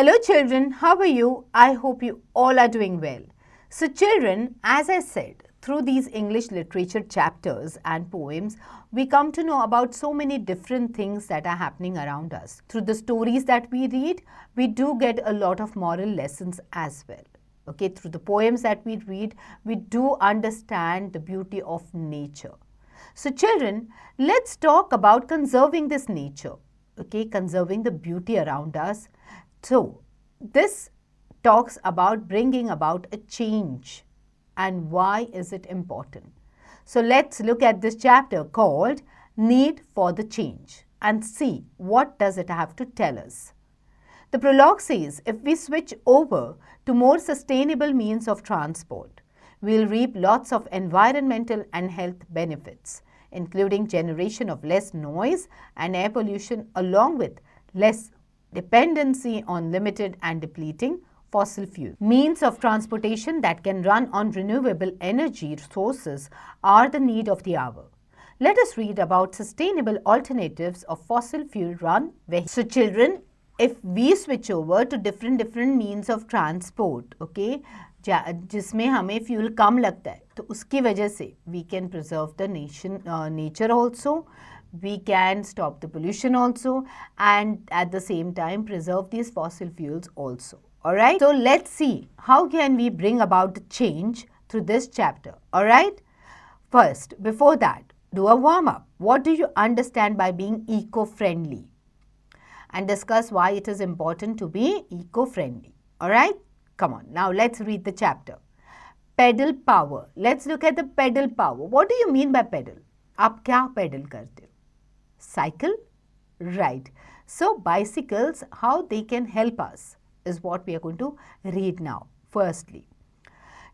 Hello children, how are you? I hope you all are doing well. So children, as I said, through these English literature chapters and poems, we come to know about so many different things that are happening around us. Through the stories that we read, we do get a lot of moral lessons as well. Okay, through the poems that we read, we do understand the beauty of nature. So children, let's talk about conserving this nature. Okay, conserving the beauty around us. So, this talks about bringing about a change and why is it important. So, let's look at this chapter called Need for the Change and see what does it have to tell us. The prologue says if we switch over to more sustainable means of transport, we'll reap lots of environmental and health benefits, including generation of less noise and air pollution along with less dependency on limited and depleting fossil fuel. Means of transportation that can run on renewable energy sources are the need of the hour. Let us read about sustainable alternatives of fossil fuel run vehicles. So children, if we switch over to different means of transport, okay, जिसमें हमें fuel कम लगता है तो उसकी वजह से we can preserve the nature also, we can stop the pollution also, and at the same time preserve these fossil fuels also. Alright, so let's see how can we bring about the change through this chapter. Alright, first, before that, do a warm-up. What do you understand by being eco-friendly? And discuss why it is important to be eco-friendly. Alright, come on, now let's read the chapter. Pedal power. Let's look at the pedal power. What do you mean by pedal? आप क्या pedal करते हो? Cycle? Right. So bicycles, how they can help us is what we are going to read now. Firstly,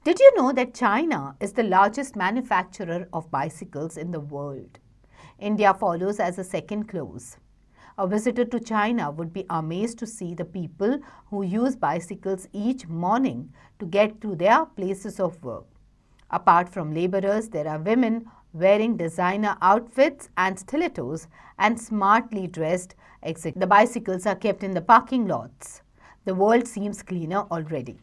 did you know that China is the largest manufacturer of bicycles in the world? India follows as a second close. A visitor to China would be amazed to see the people who use bicycles each morning to get to their places of work. Apart from laborers, there are women wearing designer outfits and stilettos and smartly dressed executives. The bicycles are kept in the parking lots. The world seems cleaner already.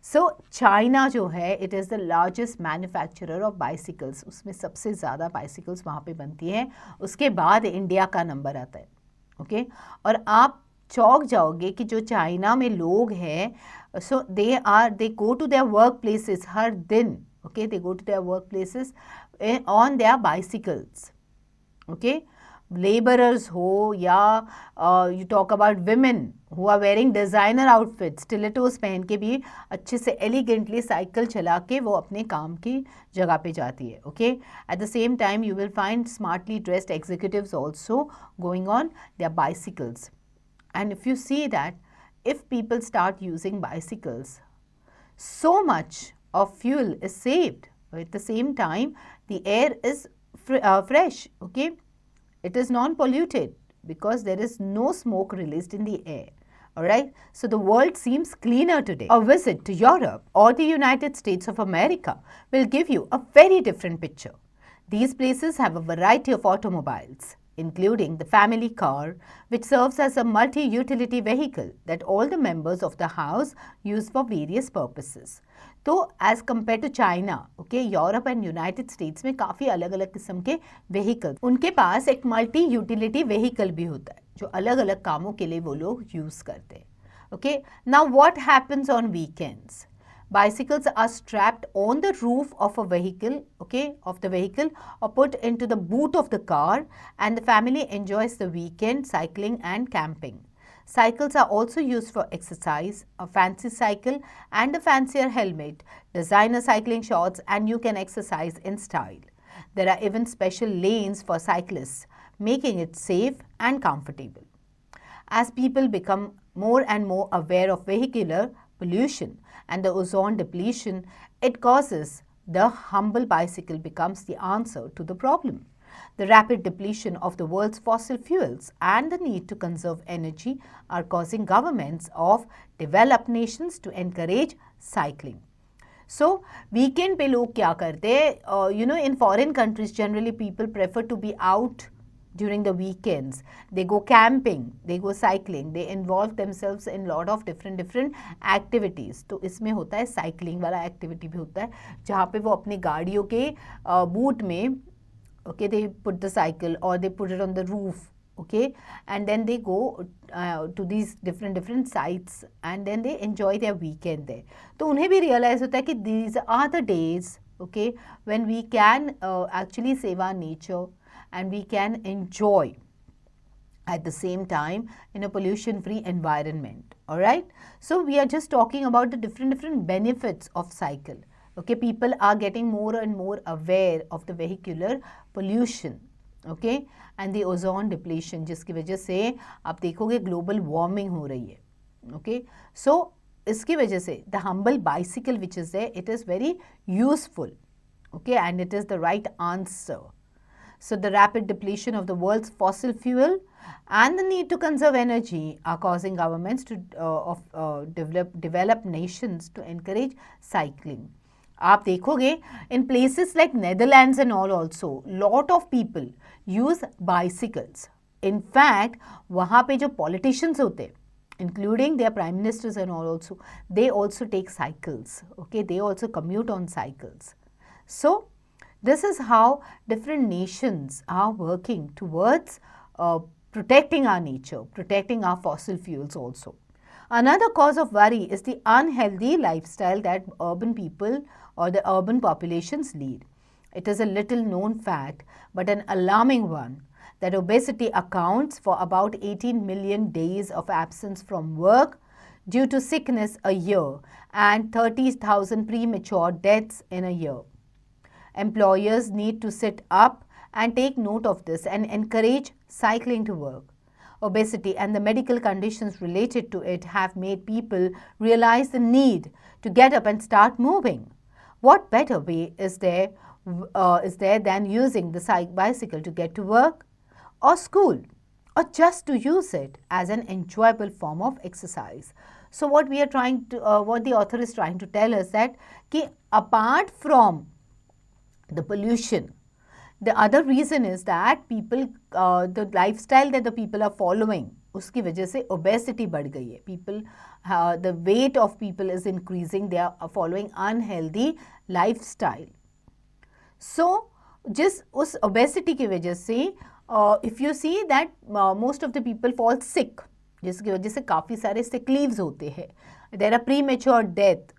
So, China जो है, it is the largest manufacturer of bicycles. उसमें सबसे ज़्यादा bicycles वहाँ पे बनती हैं. उसके बाद इंडिया का नंबर आता है. ओके और आप चौंक जाओगे कि जो चाइना में लोग हैं, so they go to their work places हर दिन. Okay, they go to their work places on their bicycles. Okay, labourers हो या you talk about women who are wearing designer outfits, stilettos पहन के भी अच्छे से एलिगेंटली साइकिल चला के वो अपने काम की जगह पे जाती है. Okay, at the same time you will find smartly dressed executives also going on their bicycles. And if you see that if people start using bicycles, so much of fuel is saved. At the same time, the air is fresh, okay? It is non-polluted because there is no smoke released in the air. Alright, so the world seems cleaner today. A visit to Europe or the United States of America will give you a very different picture. These places have a variety of automobiles, including the family car, which serves as a multi-utility vehicle that all the members of the house use for various purposes. तो as compared to China, okay, Europe and United States में काफ़ी अलग अलग किस्म के vehicles, उनके पास एक multi-utility vehicle भी होता है जो अलग अलग कामों के लिए वो लोग use करते हैं. Okay, now what happens on weekends? Bicycles are strapped on the roof of a vehicle, okay, of the vehicle or put into the boot of the car, and the family enjoys the weekend cycling and camping. Cycles are also used for exercise, a fancy cycle and a fancier helmet, designer cycling shorts, and you can exercise in style. There are even special lanes for cyclists, making it safe and comfortable. As people become more and more aware of vehicular pollution and the ozone depletion it causes, the humble bicycle becomes the answer to the problem. The rapid depletion of the world's fossil fuels and the need to conserve energy are causing governments of developed nations to encourage cycling. So, weekend पे लोग क्या करते हैं? In foreign countries, generally people prefer to be out during the weekends. They go camping, they go cycling, they involve themselves in lot of different activities. तो इसमें होता है cycling वाला activity भी होता है जहाँ पे वो अपनी गाड़ियों के boot में okay, they put the cycle or they put it on the roof, okay, and then they go to these different sites and then they enjoy their weekend there. तो उन्हें भी realize होता है कि these are the days, okay, when we can actually save our nature and we can enjoy at the same time in a pollution free environment. All right, so we are just talking about the different benefits of cycle. Okay, people are getting more and more aware of the vehicular pollution, okay, and the ozone depletion, जिसकी वजह से आप देखोगे global warming हो रही है. Okay, so इसकी वजह से the humble bicycle which is there, it is very useful, okay, and it is the right answer. So the rapid depletion of the world's fossil fuel and the need to conserve energy are causing governments to develop nations to encourage cycling. आप देखोगे in places like Netherlands and all also, lot of people use bicycles. In fact, वहाँ पे जो politicians होते हैं, including their prime ministers and all also, they also take cycles. Okay, they also commute on cycles. So this is how different nations are working towards protecting our nature, protecting our fossil fuels also. Another cause of worry is the unhealthy lifestyle that urban people or the urban populations lead. It is a little known fact, but an alarming one, that obesity accounts for about 18 million days of absence from work due to sickness a year and 30,000 premature deaths in a year. Employers need to sit up and take note of this and encourage cycling to work. Obesity and the medical conditions related to it have made people realize the need to get up and start moving. What better way is there than using the bicycle to get to work or school, or just to use it as an enjoyable form of exercise? So what we are trying to, what the author is trying to tell us that कि apart from the pollution, the other reason is that people, the lifestyle that the people are following, उसकी वजह से obesity बढ़ गई है. People, the weight of people is increasing. They are following unhealthy lifestyle. So, just उस obesity की वजह से, if you see that most of the people fall sick, जिसकी वजह से काफ़ी सारे sick leaves होते हैं. There are premature death.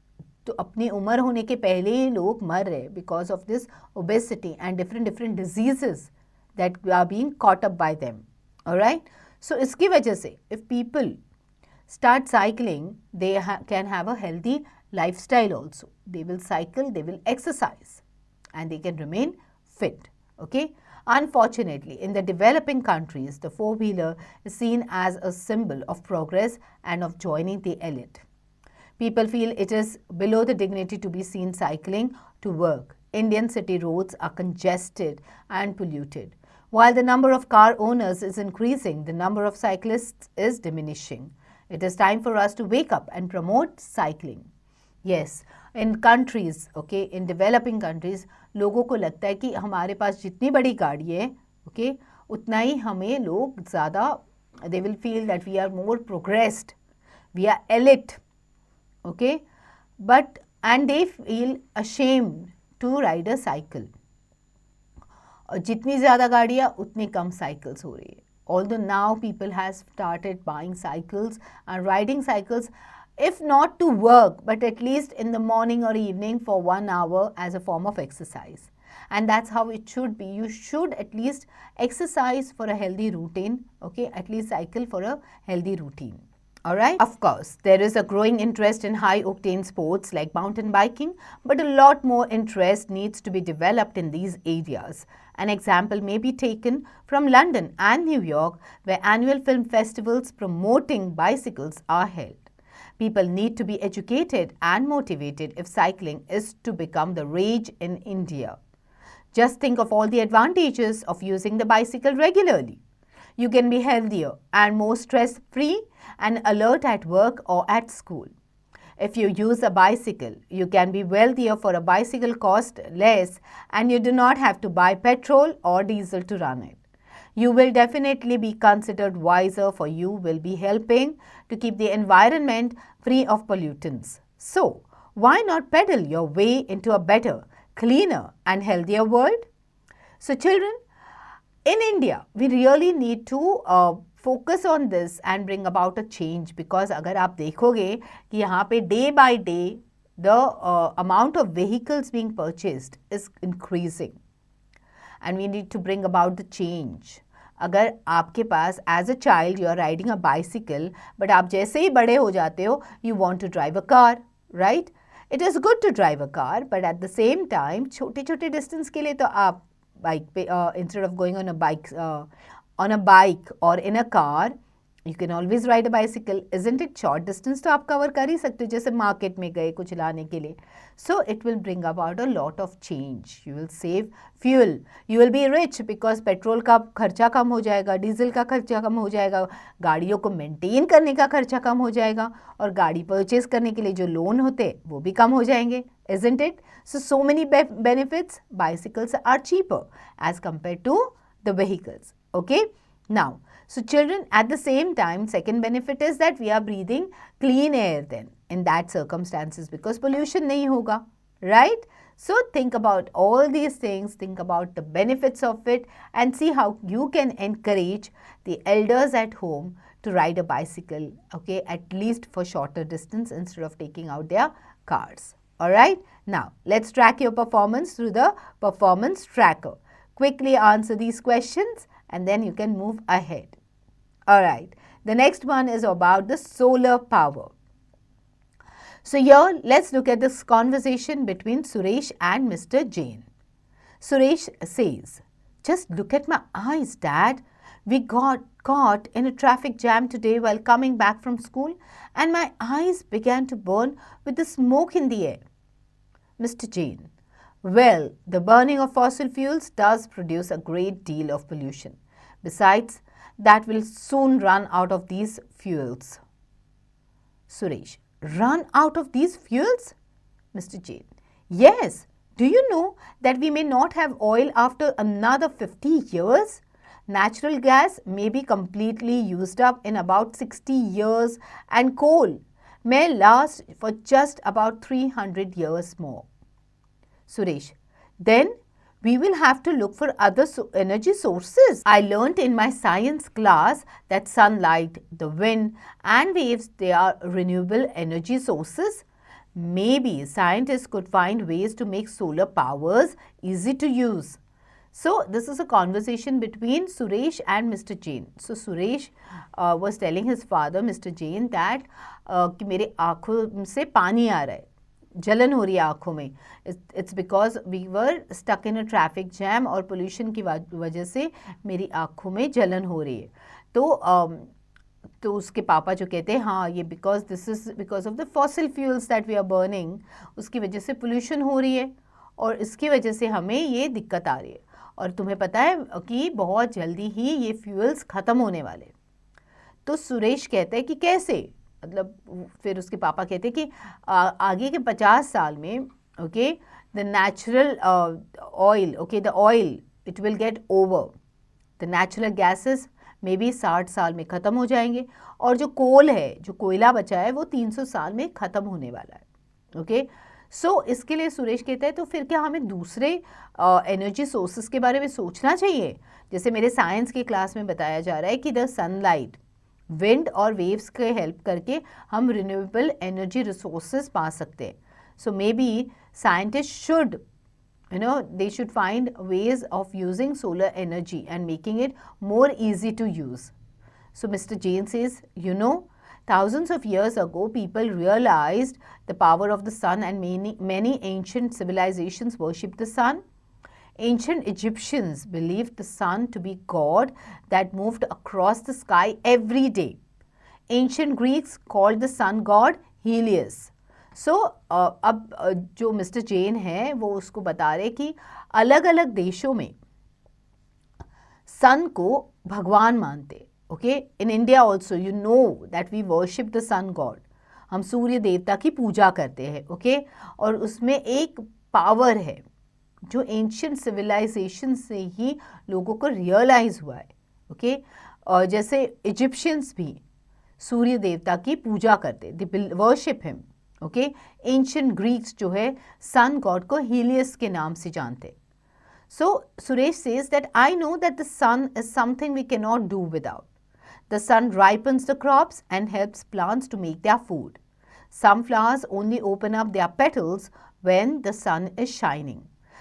तो अपनी उम्र होने के पहले ही लोग मर रहे because of this obesity and different diseases that are being caught up by them. Alright? So इसकी वजह से if people start cycling, they can have a healthy lifestyle also. They will cycle, they will exercise, and they can remain fit. Okay? Unfortunately, in the developing countries, the four-wheeler is seen as a symbol of progress and of joining the elite. People feel it is below the dignity to be seen cycling to work. Indian city roads are congested and polluted. While the number of car owners is increasing, the number of cyclists is diminishing. It is time for us to wake up and promote cycling. Yes, in countries, okay, in developing countries, लोगों को लगता है कि हमारे पास जितनी बड़ी गाड़ी है, okay, उतना ही हमें लोग ज़्यादा, they will feel that we are more progressed, we are elite. Okay, but and they feel ashamed to ride a cycle. और जितनी ज़्यादा गाड़ियाँ उतनी कम cycles हो रही है. Although now people have started buying cycles and riding cycles, if not to work, but at least in the morning or evening for 1 hour as a form of exercise. And that's how it should be. You should at least exercise for a healthy routine. Okay, at least cycle for a healthy routine. Alright, of course, there is a growing interest in high-octane sports like mountain biking, but a lot more interest needs to be developed in these areas. An example may be taken from London and New York, where annual film festivals promoting bicycles are held. People need to be educated and motivated if cycling is to become the rage in India. Just think of all the advantages of using the bicycle regularly. You can be healthier and more stress-free and alert at work or at school. If you use a bicycle, you can be wealthier, for a bicycle costs less and you do not have to buy petrol or diesel to run it. you will definitely be considered wiser, for you will be helping to keep the environment free of pollutants. So, why not pedal your way into a better, cleaner and healthier world? So children, in India, we really need to focus on this and bring about a change, because अगर आप देखोगे कि यहाँ पे day by day the amount of vehicles being purchased is increasing and we need to bring about the change. अगर आपके पास as a child you are riding a bicycle, but आप जैसे ही बड़े हो जाते हो you want to drive a car, right? It is good to drive a car, but at the same time छोटे छोटे distance के लिए तो आप bike पे instead of going on a bike or in a car, you can always ride a bicycle, isn't it? Short distance तो आप cover कर ही सकते हो, जैसे market में गए कुछ लाने के लिए. So it will bring about a lot of change. You will save fuel. You will be rich because petrol का खर्चा कम हो जाएगा, डीजल का खर्चा कम हो जाएगा, गाड़ियों को मेंटेन करने का खर्चा कम हो जाएगा और गाड़ी परचेज करने के लिए जो लोन होते वो भी कम हो जाएंगे, isn't it? So many benefits. Bicycles are cheaper as compared to the vehicles. Okay. Now, so children, at the same time, second benefit is that we are breathing clean air then in that circumstances, because pollution nahi hoga, right? So think about all these things, think about the benefits of it and see how you can encourage the elders at home to ride a bicycle, okay, at least for shorter distance instead of taking out their cars. Alright, now let's track your performance through the performance tracker. Quickly answer these questions and then you can move ahead. Alright, the next one is about the solar power. So here let's look at this conversation between Suresh and Mr. Jain. Suresh says, "Just look at my eyes, Dad. We got caught in a traffic jam today while coming back from school and my eyes began to burn with the smoke in the air." Mr. Jain: "Well, the burning of fossil fuels does produce a great deal of pollution. Besides, that will soon run out of these fuels." Suresh: "Run out of these fuels?" Mr. Jain: "Yes. Do you know that we may not have oil after another 50 years? Natural gas may be completely used up in about 60 years and coal may last for just about 300 years more." Suresh: "Then we will have to look for other energy sources. I learnt in my science class that sunlight, the wind and waves, they are renewable energy sources. Maybe scientists could find ways to make solar powers easy to use." So this is a conversation between Suresh and Mr. Jain. So Suresh was telling his father, Mr. Jain, that कि मेरे आँखों से पानी आ रहा है, जलन हो रही है आँखों में. It's because we were stuck in a traffic jam और pollution की वजह से मेरी आँखों में जलन हो रही है. तो उसके पापा जो कहते हैं, हाँ ये this is because of the fossil fuels that we are burning, उसकी वजह से pollution हो रही है और इसकी वजह से हमें ये दिक्कत आ रही है और तुम्हें पता है कि बहुत जल्दी ही ये फ्यूल्स ख़त्म होने वाले. तो सुरेश कहते हैं कि कैसे, मतलब फिर उसके पापा कहते हैं कि आगे के 50 साल में, okay, the natural oil, okay, the oil it will get over, the natural gases may be 60 साल में ख़त्म हो जाएंगे और जो कोल है, जो कोयला बचा है, वो 300 साल में ख़त्म होने वाला है. ओके, सो इसके लिए सुरेश कहता है तो फिर क्या हमें दूसरे एनर्जी सोर्सेज के बारे में सोचना चाहिए. जैसे मेरे साइंस की क्लास में बताया जा रहा है कि द सनलाइट, विंड और वेव्स के हेल्प करके हम रिन्यूएबल एनर्जी रिसोर्सेज पा सकते हैं. So maybe scientist should, they should find ways of using solar energy and making it more easy to use. So Mr. Jain says, thousands of years ago, people realized the power of the sun and many ancient civilizations worshipped the sun. Ancient Egyptians believed the sun to be God that moved across the sky every day. Ancient Greeks called the sun god Helios. सो अब जो mister जेन है वो उसको बता रहे कि अलग अलग देशों में सन को भगवान मानते. Okay, in India also you know that we worship the sun god. हम सूर्य देवता की पूजा करते हैं. ओके, और उसमें एक पावर है जो एंशियंट सिविलाइजेशन से ही लोगों को रियलाइज हुआ है. ओके और जैसे इजिप्शियंस भी सूर्य देवता की पूजा करते, they worship him, okay. Ancient Greeks जो है सन गॉड को हीलियस के नाम से जानते। So Suresh says that I know that the sun is something we cannot do without. The sun ripens the crops and helps plants to make their food. Some flowers only open up their petals when the sun is shining.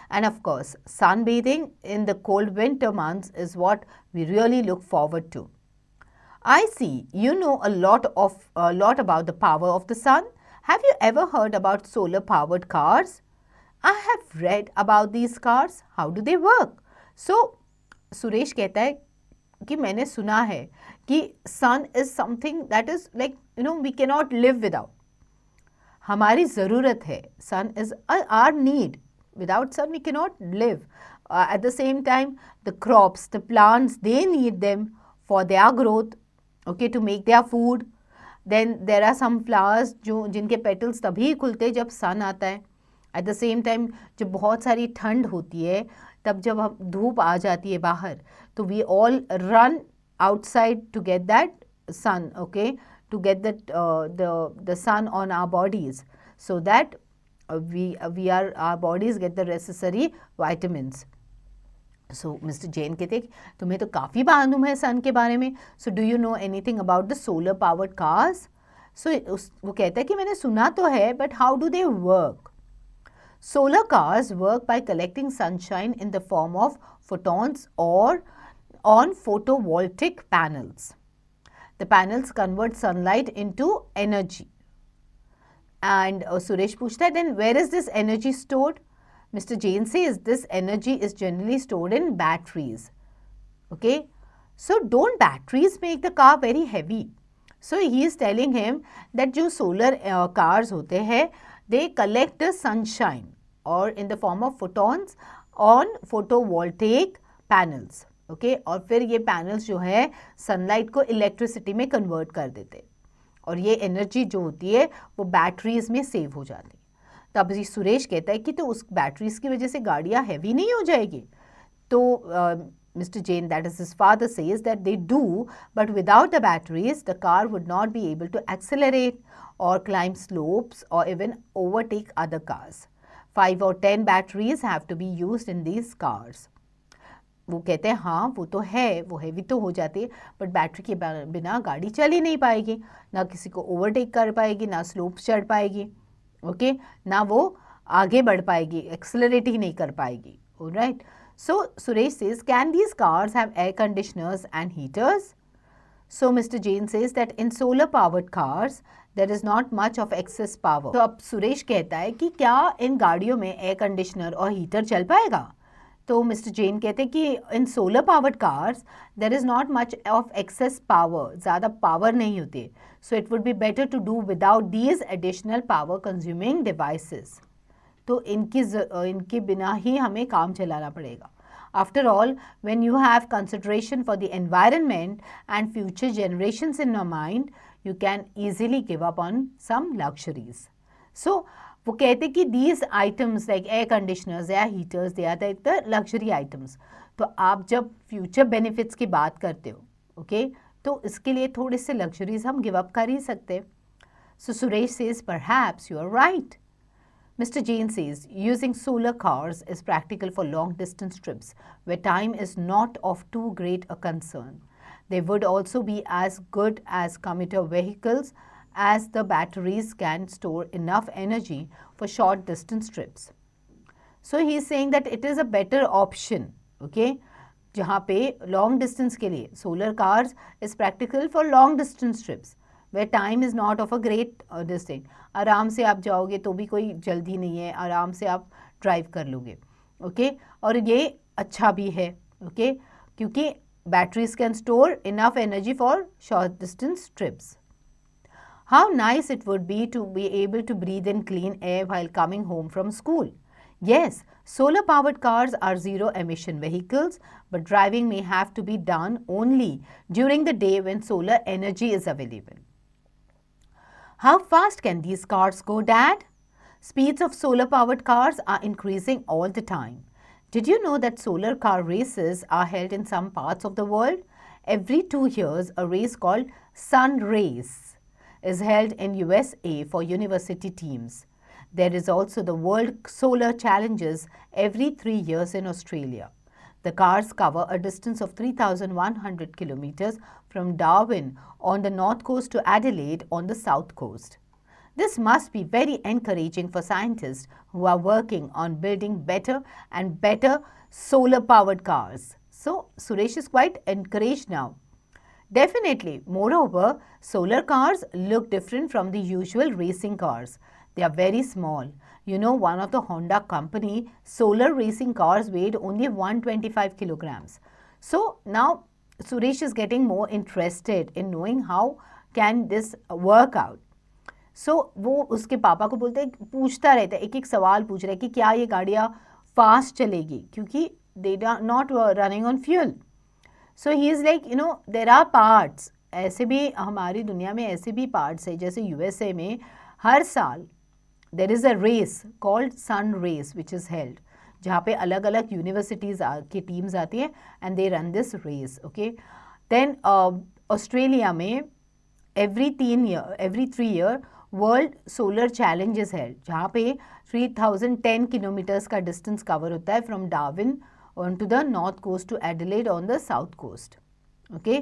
And of course, sunbathing in the cold winter months is what we really look forward to. I see you know a lot about the power of the sun. Have you ever heard about solar powered cars? I have read about these cars. How do they work? So, Suresh कहता है कि मैंने सुना है कि sun is something that is like we cannot live without. हमारी ज़रूरत है. Sun is our need. Without sun we cannot live. At the same time, the crops, the plants, they need them for their growth, okay, to make their food. Then there are some flowers जिनके petals तभी खुलते जब sun आता है. At the same time जब बहुत सारी ठंड होती है तब जब हम धूप आ जाती है बाहर तो we all run outside to get that sun, okay, to get that the sun on our bodies so that our bodies get the necessary vitamins. So mister Jain कहते तुम्हें तो काफ़ी मालूम है सन के बारे में. So do you know anything about the solar powered cars? So वो कहता है कि मैंने सुना तो है but how do they work? Solar cars work by collecting sunshine in the form of photons or on photovoltaic panels. The panels convert sunlight into energy. And Suresh पूछता है, then where is this energy stored? Mr. Jain says this energy is generally stored in batteries. Okay, so don't batteries make the car very heavy? So he is telling him that जो solar cars होते हैं they collect the sunshine or in the form of photons on photovoltaic panels, okay, और फिर ये panels जो है sunlight को electricity में convert कर देते और ये energy जो होती है वो batteries में save हो जाती. तब जी सुरेश कहता है कि तो उस batteries की वजह से गाड़ियाँ heavy नहीं हो जाएगी. तो Mr. Jain, that is his father, says that they do, but without the batteries, the car would not be able to accelerate or climb slopes or even overtake other cars. 5 or 10 batteries have to be used in these cars. वो कहते हैं हाँ वो तो है, वो heavy तो हो जाती है बट बैटरी के बिना गाड़ी चल ही नहीं पाएगी, ना किसी को ओवरटेक कर पाएगी, ना स्लोप्स चढ़ पाएगी, ओके, ना वो आगे बढ़ पाएगी, एक्सेलरेट ही नहीं कर पाएगी. Alright. So Suresh says, can these cars have air conditioners and heaters? So Mr. Jain says that in solar powered cars there is not much of excess power. तो अब सुरेश कहता है कि क्या इन गाड़ियों में एयर कंडीशनर और हीटर चल पाएगा? तो मिस्टर जैन कहते हैं कि in solar powered cars there is not much of excess power, ज़्यादा पावर नहीं होती. So it would be better to do without these additional power consuming devices. तो इनके बिना ही हमें काम चलाना पड़ेगा. After all, when you have consideration for the environment and future generations in your mind, you can easily give up on some luxuries. So, वो कहते कि these items like air conditioners, air heaters, they are like the luxury items. तो आप जब future benefits की बात करते हो, okay, तो इसके लिए थोड़े से luxuries हम give up कर ही सकते हैं. So Suresh says, perhaps you are right. Mr. Jain says, using solar cars is practical for long distance trips where time is not of too great a concern. They would also be as good as commuter vehicles as the batteries can store enough energy for short distance trips. So he is saying that it is a better option, okay? जहाँ पे long distance के लिए solar cars is practical for long distance trips where time is not of a great distance. आराम से आप जाओगे तो भी कोई जल्दी नहीं है, आराम से आप ड्राइव कर लोगे, ओके. और ये अच्छा भी है, ओके, क्योंकि batteries can store enough energy for short distance trips. How nice it would be to be able to breathe in clean air while coming home from school. Yes, solar powered cars are zero emission vehicles, but driving may have to be done only during the day when solar energy is available. How fast can these cars go, Dad? Speeds of solar powered cars are increasing all the time. Did you know that solar car races are held in some parts of the world? every 2 years, a race called Sun Race is held in USA for university teams. There is also the World Solar Challenges every 3 years in Australia. The cars cover a distance of 3,100 kilometers from Darwin on the north coast to Adelaide on the south coast. This must be very encouraging for scientists who are working on building better and better solar-powered cars. So, Suresh is quite encouraged now. Definitely. Moreover, solar cars look different from the usual racing cars. They are very small. You know, one of the Honda company solar racing cars weighed only 125 kilograms. So, now Suresh is getting more interested in knowing how can this work out. सो वो उसके पापा को बोलते हैं, पूछता रहता है, एक एक सवाल पूछ रहा है कि क्या ये गाड़ियाँ फास्ट चलेगी, क्योंकि they are not running on fuel. So he is like there are parts, ऐसे भी हमारी दुनिया में ऐसे भी पार्ट्स है, जैसे यूएसए में हर साल there is a race called sun race which is held, जहाँ पे अलग अलग यूनिवर्सिटीज़ की टीम्स आती हैं and they run this race. Okay, then Australia में every 3 year world solar challenge is held, जहाँ पे 3010 किलोमीटर्स का डिस्टेंस कवर होता है from Darwin on to the north coast to Adelaide on the south coast. Okay,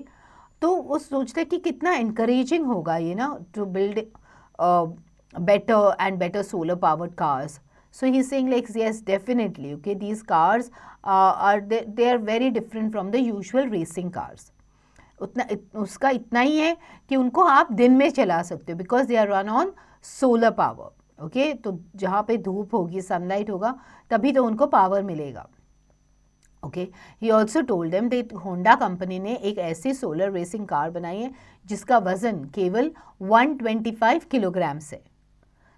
तो वो सोचते हैं कि कितना इंकरेजिंग होगा ये ना to build better and better solar powered cars. So he's saying like yes, definitely, okay, these cars they are very different from the usual racing cars. उसका इतना ही है कि उनको आप दिन में चला सकते हो because they are run on solar power. Okay, तो जहाँ पे धूप होगी, सनलाइट होगा, तभी तो उनको पावर मिलेगा. Okay, he also told them that Honda company ने एक ऐसी सोलर रेसिंग कार बनाई है जिसका वजन केवल 125 किलोग्राम्स है.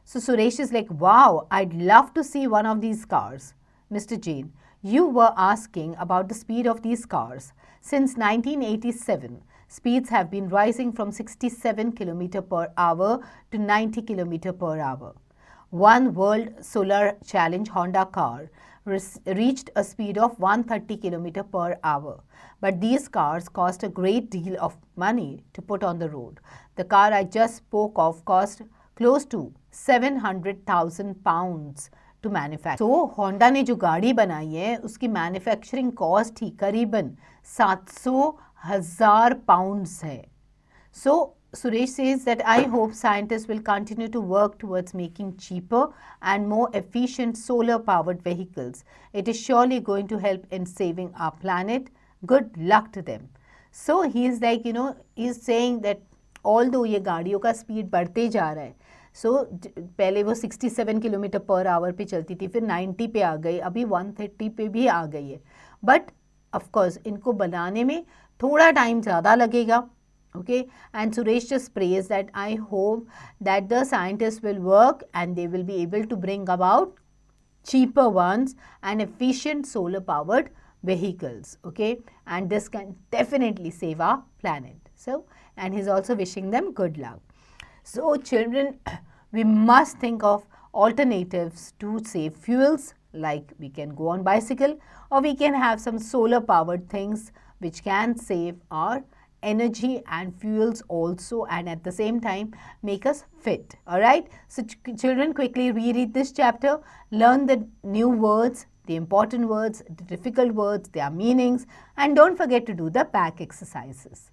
So Suresh is like, wow, I'd love to see one of these cars. Mr. Jain, you were asking about the speed of these cars. Since 1987, speeds have been rising from 67 km per hour to 90 km per hour. One World Solar Challenge Honda car reached a speed of 130 km per hour. But these cars cost a great deal of money to put on the road. The car I just spoke of cost close to 700,000 pounds to manufacture. So Honda ने जो गाड़ी बनाई है उसकी manufacturing cost ही करीबन 700,000 pounds है. So Suresh says that I hope scientists will continue to work towards making cheaper and more efficient solar powered vehicles. It is surely going to help in saving our planet. Good luck to them. So he is like, he is saying that although ये गाड़ियों का speed बढ़ते जा रहा है, पहले वो 67 kilometre per hour पे चलती थी, फिर 90 पे आ गई, अभी 130 पे भी आ गई है. बट ऑफकोर्स इनको बनाने में थोड़ा टाइम ज़्यादा लगेगा. Okay, and Suresh just praise that I hope that the scientist will work and they will be able to bring about cheaper ones and efficient solar powered vehicles. Okay, and this can definitely save our planet. So, and he's also wishing them good luck. So children, we must think of alternatives to save fuels, like we can go on bicycle or we can have some solar powered things which can save our energy and fuels also, and at the same time make us fit. Alright, so children, quickly reread this chapter, learn the new words, the important words, the difficult words, their meanings, and don't forget to do the back exercises.